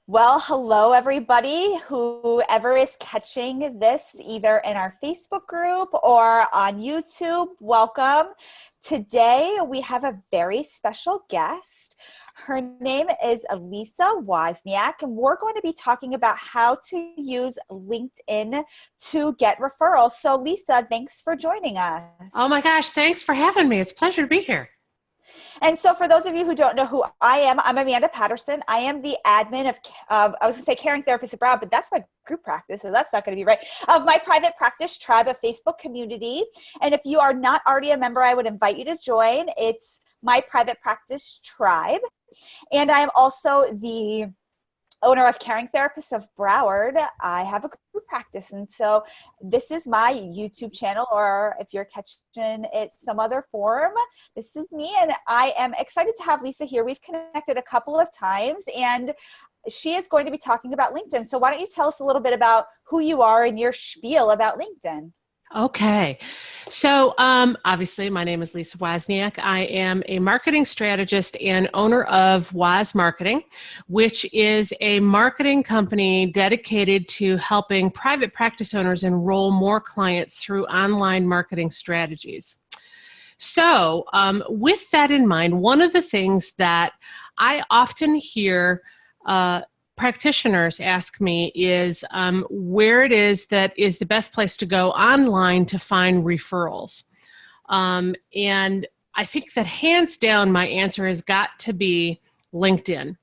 Well, hello, everybody, whoever is catching this either in our Facebook group or on YouTube. Welcome. Today, we have a very special guest. Her name is Lisa Wozniak, and we're going to be talking about how to use LinkedIn to get referrals. So, Lisa, thanks for joining us. Oh my gosh, thanks for having me. It's a pleasure to be here. And so for those of you who don't know who I am, I'm Amanda Patterson. I am the admin of, I was going to say Caring Therapist Abroad, but that's my group practice, so that's not going to be right, of my private practice tribe, a Facebook community. And if you are not already a member, I would invite you to join. It's my private practice tribe. And I am also the owner of Caring Therapist of Broward. I have a group practice, and so this is my YouTube channel, or if you're catching it some other form, this is me, and I am excited to have Lisa here. We've connected a couple of times, and she is going to be talking about LinkedIn. So why don't you tell us a little bit about who you are and your spiel about LinkedIn? Okay. So obviously, my name is Lisa Wozniak. I am a marketing strategist and owner of Woz Marketing, which is a marketing company dedicated to helping private practice owners enroll more clients through online marketing strategies. So with that in mind, one of the things that I often hear practitioners ask me is where it is that is the best place to go online to find referrals. And I think that hands down, my answer has got to be LinkedIn.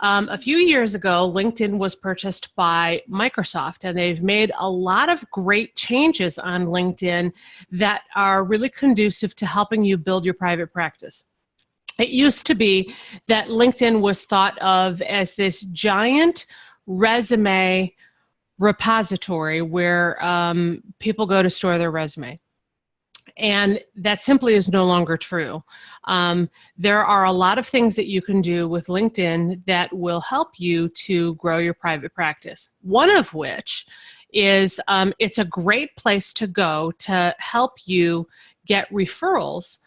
A few years ago, LinkedIn was purchased by Microsoft, and they've made a lot of great changes on LinkedIn that are really conducive to helping you build your private practice. It used to be that LinkedIn was thought of as this giant resume repository where people go to store their resume. And that simply is no longer true. There are a lot of things that you can do with LinkedIn that will help you to grow your private practice. One of which is it's a great place to go to help you get referrals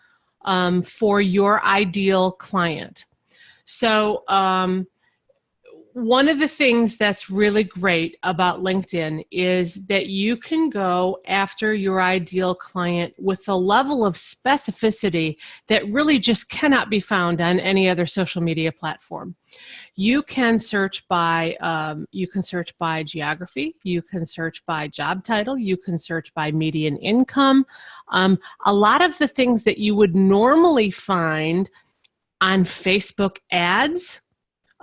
for your ideal client. So one of the things that's really great about LinkedIn is that you can go after your ideal client with a level of specificity that really just cannot be found on any other social media platform. You can search by geography, you can search by job title, you can search by median income. A lot of the things that you would normally find on Facebook ads.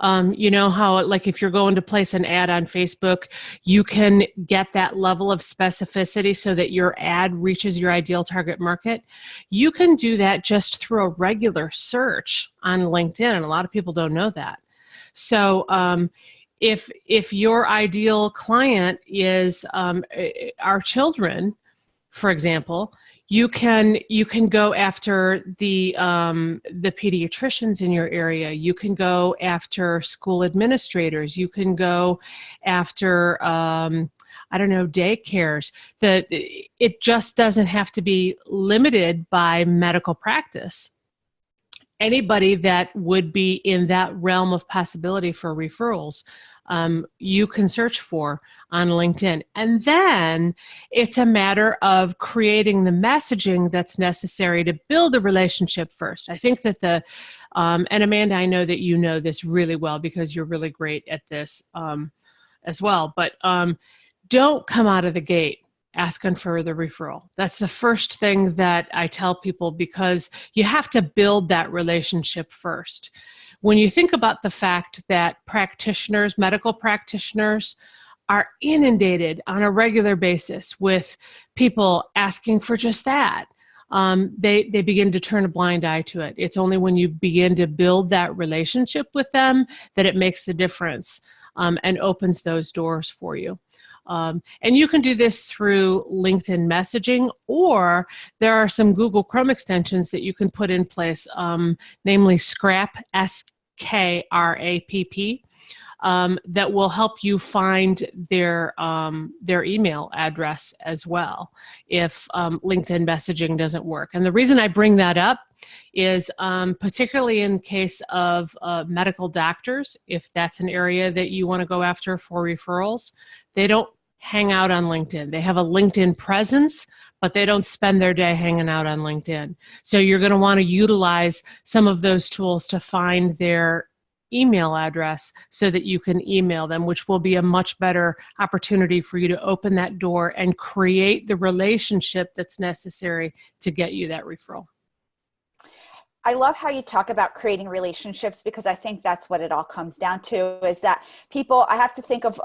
You know how, like, if you're going to place an ad on Facebook, you can get that level of specificity so that your ad reaches your ideal target market. You can do that just through a regular search on LinkedIn, and a lot of people don't know that. So if your ideal client is our children, for example, you can go after the pediatricians in your area. You can go after school administrators. You can go after daycares. It just doesn't have to be limited by medical practice. Anybody that would be in that realm of possibility for referrals, you can search for on LinkedIn. And then it's a matter of creating the messaging that's necessary to build a relationship first. I think that and Amanda, I know that you know this really well because you're really great at this as well, but don't come out of the gate asking for the referral. That's the first thing that I tell people, because you have to build that relationship first. When you think about the fact that practitioners, medical practitioners, are inundated on a regular basis with people asking for just that, they begin to turn a blind eye to it. It's only when you begin to build that relationship with them that it makes the difference and opens those doors for you. And you can do this through LinkedIn messaging, or there are some Google Chrome extensions that you can put in place, namely Scrap, SKRAPP. that will help you find their email address as well if LinkedIn messaging doesn't work. And the reason I bring that up is particularly in case of medical doctors, if that's an area that you want to go after for referrals, they don't hang out on LinkedIn. They have a LinkedIn presence, but they don't spend their day hanging out on LinkedIn. So you're going to want to utilize some of those tools to find their email address so that you can email them, which will be a much better opportunity for you to open that door and create the relationship that's necessary to get you that referral. I love how you talk about creating relationships, because I think that's what it all comes down to, is that people, I have to think of,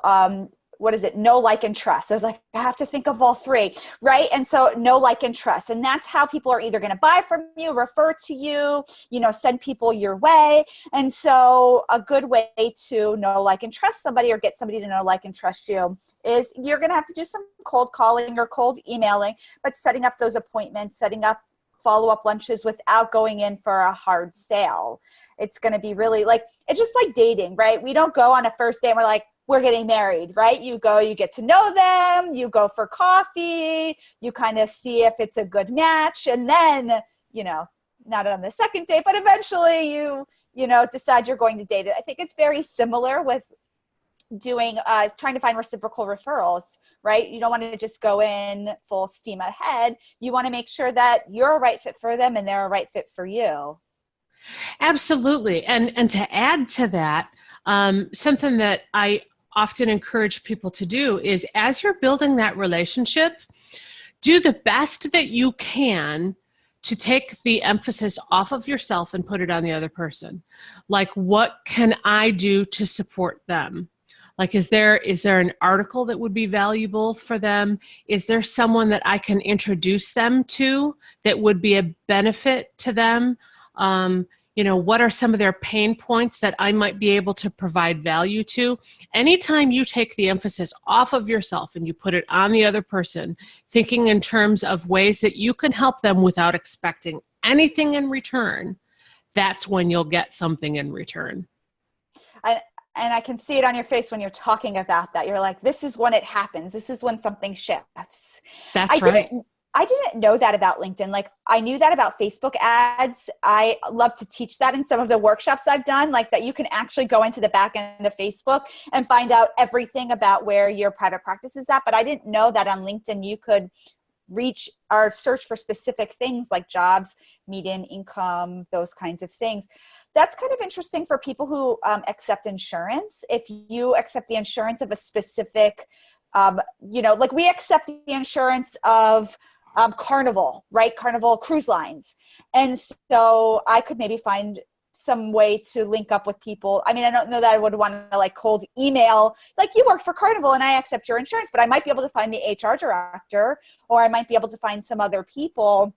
what is it? Know, like, and trust. I was like, I have to think of all three, right? And so know, like, and trust. And that's how people are either going to buy from you, refer to you, send people your way. And so a good way to know, like, and trust somebody, or get somebody to know, like, and trust you, is you're going to have to do some cold calling or cold emailing, but setting up those appointments, setting up follow-up lunches without going in for a hard sale. It's going to be really it's just like dating, right? We don't go on a first date and we're like, we're getting married, right? You go, you get to know them, you go for coffee, you kind of see if it's a good match. And then, not on the second date, but eventually you decide you're going to date it. I think it's very similar with doing, trying to find reciprocal referrals, right? You don't want to just go in full steam ahead. You want to make sure that you're a right fit for them and they're a right fit for you. Absolutely. And to add to that, something that I often encourage people to do is, as you're building that relationship, do the best that you can to take the emphasis off of yourself and put it on the other person. Like, what can I do to support them? Like, is there an article that would be valuable for them? Is there someone that I can introduce them to that would be a benefit to them? What are some of their pain points that I might be able to provide value to? Anytime you take the emphasis off of yourself and you put it on the other person, thinking in terms of ways that you can help them without expecting anything in return, that's when you'll get something in return. And I can see it on your face when you're talking about that. You're like, this is when it happens. This is when something shifts. That's right. I didn't know that about LinkedIn. Like, I knew that about Facebook ads. I love to teach that in some of the workshops I've done, like that you can actually go into the back end of Facebook and find out everything about where your private practice is at. But I didn't know that on LinkedIn you could reach or search for specific things like jobs, median income, those kinds of things. That's kind of interesting for people who accept insurance. If you accept the insurance of a specific, like we accept the insurance of Carnival, right? Carnival Cruise Lines. And so I could maybe find some way to link up with people. I mean, I don't know that I would want to cold email, like, you work for Carnival and I accept your insurance, but I might be able to find the HR director, or I might be able to find some other people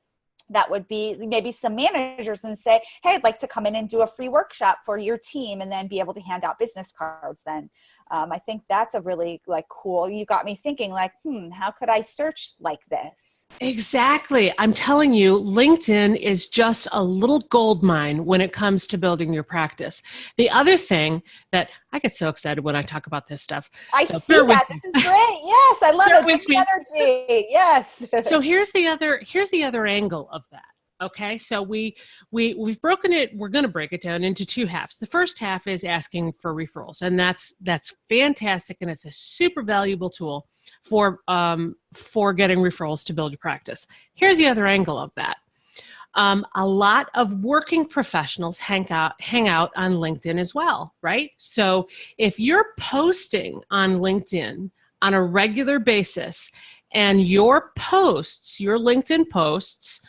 that would be maybe some managers and say, hey, I'd like to come in and do a free workshop for your team, and then be able to hand out business cards then. I think that's a really cool, you got me thinking how could I search like this? Exactly. I'm telling you, LinkedIn is just a little gold mine when it comes to building your practice. The other thing that I get so excited when I talk about this stuff. I see that. This is great. Yes. I love it. The energy. Yes. So here's the other angle of that. Okay, so we've broken it. We're going to break it down into two halves. The first half is asking for referrals, and that's fantastic, and it's a super valuable tool for getting referrals to build your practice. Here's the other angle of that. A lot of working professionals hang out on LinkedIn as well, right? So if you're posting on LinkedIn on a regular basis, and your LinkedIn posts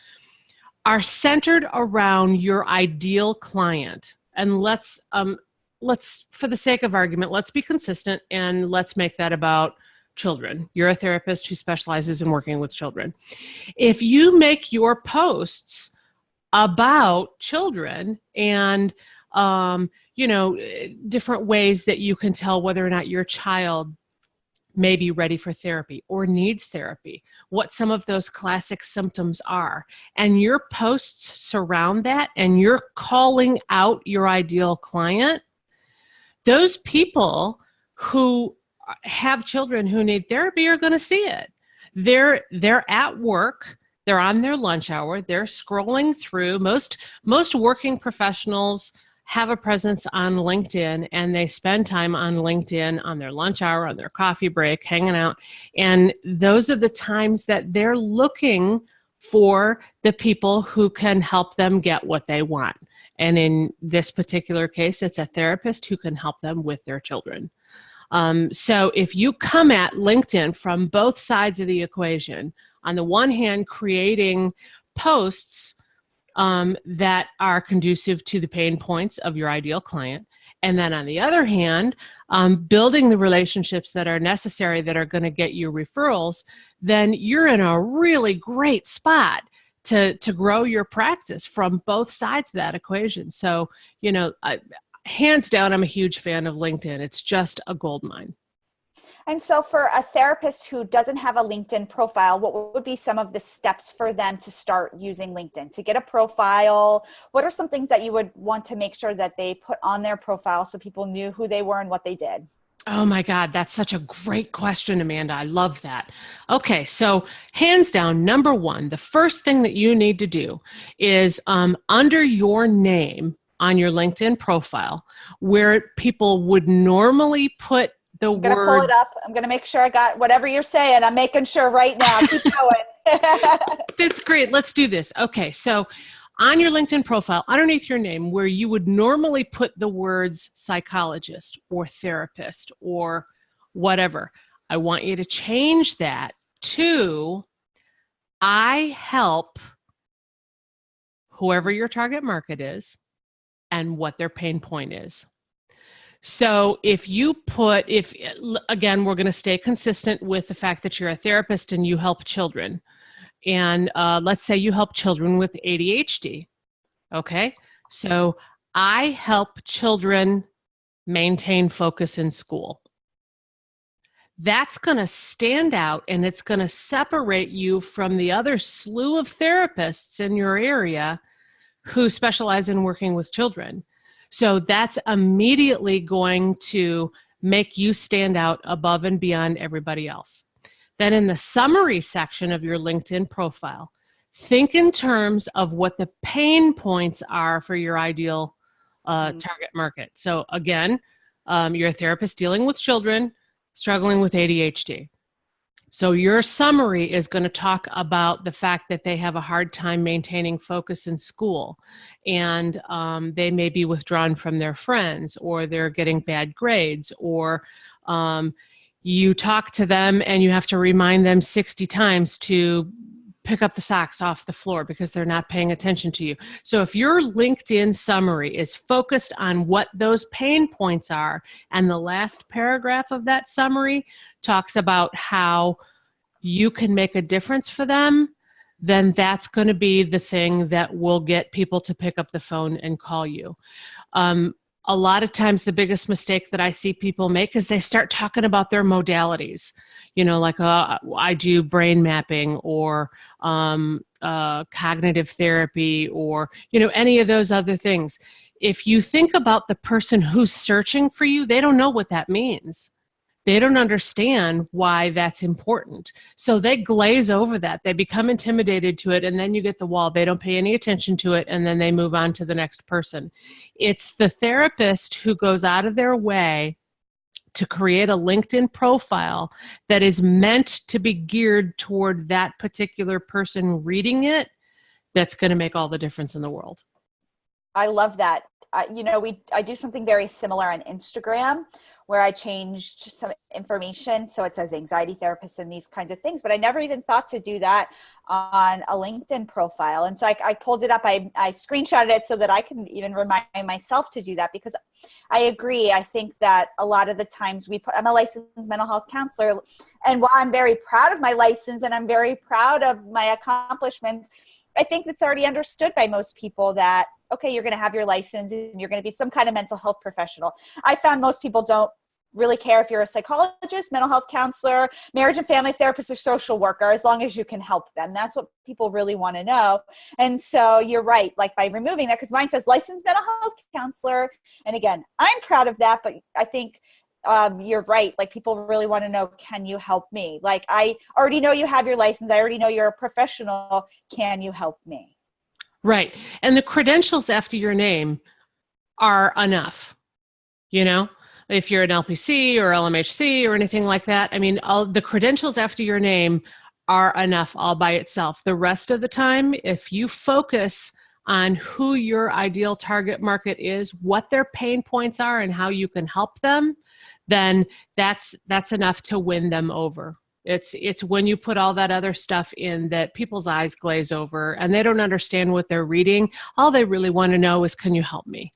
are centered around your ideal client. And let's, for the sake of argument, let's be consistent and let's make that about children. You're a therapist who specializes in working with children. If you make your posts about children and, different ways that you can tell whether or not your child may be ready for therapy or needs therapy, what some of those classic symptoms are, and your posts surround that, and you're calling out your ideal client, those people who have children who need therapy are going to see it. They're at work. They're on their lunch hour. They're scrolling through. Most working professionals have a presence on LinkedIn, and they spend time on LinkedIn on their lunch hour, on their coffee break, hanging out. And those are the times that they're looking for the people who can help them get what they want. And in this particular case, it's a therapist who can help them with their children. So if you come at LinkedIn from both sides of the equation, on the one hand, creating posts that are conducive to the pain points of your ideal client, and then on the other hand, building the relationships that are necessary that are going to get you referrals, then you're in a really great spot to grow your practice from both sides of that equation. So, hands down, I'm a huge fan of LinkedIn. It's just a goldmine. And so for a therapist who doesn't have a LinkedIn profile, what would be some of the steps for them to start using LinkedIn? To get a profile, what are some things that you would want to make sure that they put on their profile so people knew who they were and what they did? Oh my God, that's such a great question, Amanda. I love that. Okay, so hands down, number one, the first thing that you need to do is under your name on your LinkedIn profile, where people would normally put the I'm going to pull it up. I'm going to make sure I got whatever you're saying. I'm making sure right now. Keep going. That's great. Let's do this. Okay, so on your LinkedIn profile, underneath your name, where you would normally put the words psychologist or therapist or whatever, I want you to change that to I help whoever your target market is and what their pain point is. So if again, we're going to stay consistent with the fact that you're a therapist and you help children. And let's say you help children with ADHD. Okay, so I help children maintain focus in school. That's going to stand out, and it's going to separate you from the other slew of therapists in your area who specialize in working with children. So that's immediately going to make you stand out above and beyond everybody else. Then in the summary section of your LinkedIn profile, think in terms of what the pain points are for your ideal target market. So again, you're a therapist dealing with children struggling with ADHD. So your summary is going to talk about the fact that they have a hard time maintaining focus in school, and they may be withdrawn from their friends, or they're getting bad grades, or you talk to them and you have to remind them 60 times to pick up the socks off the floor because they're not paying attention to you. So if your LinkedIn summary is focused on what those pain points are, and the last paragraph of that summary talks about how you can make a difference for them, then that's going to be the thing that will get people to pick up the phone and call you. A lot of times the biggest mistake that I see people make is they start talking about their modalities, like I do brain mapping or cognitive therapy or, any of those other things. If you think about the person who's searching for you, they don't know what that means. They don't understand why that's important. So they glaze over that. They become intimidated to it, and then you get the wall. They don't pay any attention to it, and then they move on to the next person. It's the therapist who goes out of their way to create a LinkedIn profile that is meant to be geared toward that particular person reading it that's going to make all the difference in the world. I love that. I do something very similar on Instagram where I changed some information. So it says anxiety therapist and these kinds of things, but I never even thought to do that on a LinkedIn profile. And so I pulled it up. I screenshotted it so that I can even remind myself to do that, because I agree. I think that a lot of the times I'm a licensed mental health counselor. And while I'm very proud of my license and I'm very proud of my accomplishments, I think it's already understood by most people that, okay, you're going to have your license and you're going to be some kind of mental health professional. I found most people don't really care if you're a psychologist, mental health counselor, marriage and family therapist, or social worker, as long as you can help them. That's what people really want to know. And so you're right, like by removing that, because mine says licensed mental health counselor. And again, I'm proud of that, but I think you're right. Like people really want to know, can you help me? Like I already know you have your license. I already know you're a professional. Can you help me? Right. And the credentials after your name are enough, you know? If you're an LPC or LMHC or anything like that, I mean, all the credentials after your name are enough all by itself. The rest of the time, if you focus on who your ideal target market is, what their pain points are, and how you can help them, then that's enough to win them over. It's when you put all that other stuff in that people's eyes glaze over and they don't understand what they're reading. All they really want to know is, can you help me?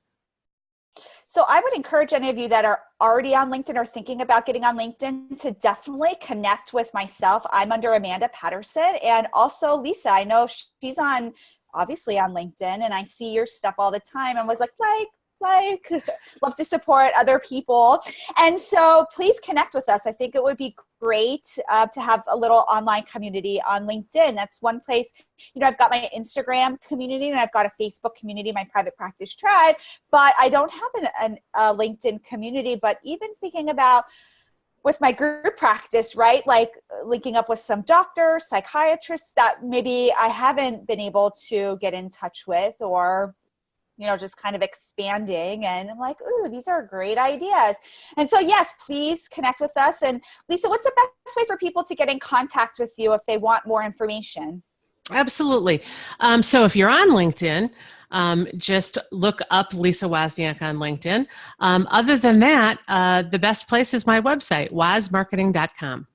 So I would encourage any of you that are already on LinkedIn or thinking about getting on LinkedIn to definitely connect with myself. I'm under Amanda Patterson, and also Lisa. I know she's obviously on LinkedIn, and I see your stuff all the time and was like love to support other people. And so please connect with us. I think it would be great to have a little online community on LinkedIn. That's one place, I've got my Instagram community and I've got a Facebook community, my private practice tribe, but I don't have a LinkedIn community. But even thinking about with my group practice, right? Like linking up with some doctors, psychiatrists that maybe I haven't been able to get in touch with, or just kind of expanding. And I'm like, ooh, these are great ideas. And so, yes, please connect with us. And Lisa, what's the best way for people to get in contact with you if they want more information? Absolutely. So if you're on LinkedIn, just look up Lisa Wozniak on LinkedIn. Other than that, the best place is my website, wozmarketing.com.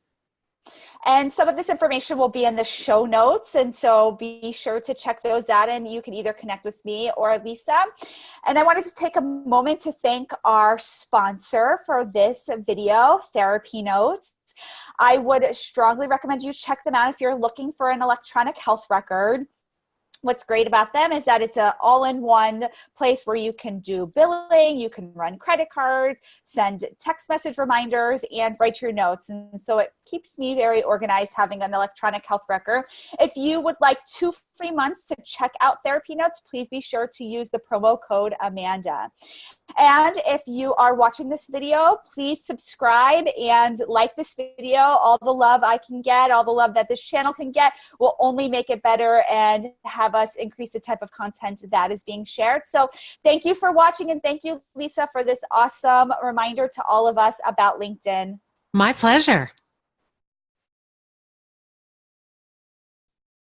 And some of this information will be in the show notes. And so be sure to check those out, and you can either connect with me or Lisa. And I wanted to take a moment to thank our sponsor for this video, Therapy Notes. I would strongly recommend you check them out if you're looking for an electronic health record. What's great about them is that it's an all-in-one place where you can do billing, you can run credit cards, send text message reminders, and write your notes. And so it keeps me very organized having an electronic health record. If you would like 2 free months to check out Therapy Notes, please be sure to use the promo code Amanda. And if you are watching this video, please subscribe and like this video. All the love I can get, all the love that this channel can get will only make it better and have us increase the type of content that is being shared. So thank you for watching, and thank you, Lisa, for this awesome reminder to all of us about LinkedIn. My pleasure.